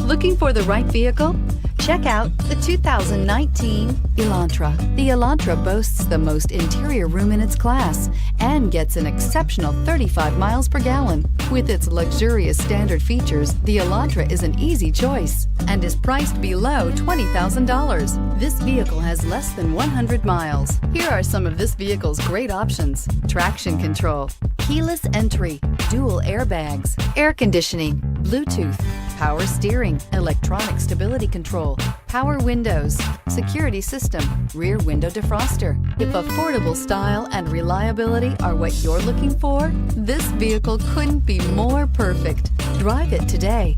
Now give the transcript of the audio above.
Looking for the right vehicle? Check out the 2019 Elantra. The Elantra boasts the most interior room in its class and gets an exceptional 35 miles per gallon. With its luxurious standard features, the Elantra is an easy choice and is priced below $20,000. This vehicle has less than 100 miles. Here are some of this vehicle's great options: traction control, keyless entry, dual airbags, air conditioning, Bluetooth, power steering, electronic stability control, power windows, security system, rear window defroster. If affordable style and reliability are what you're looking for, this vehicle couldn't be more perfect. Drive it today.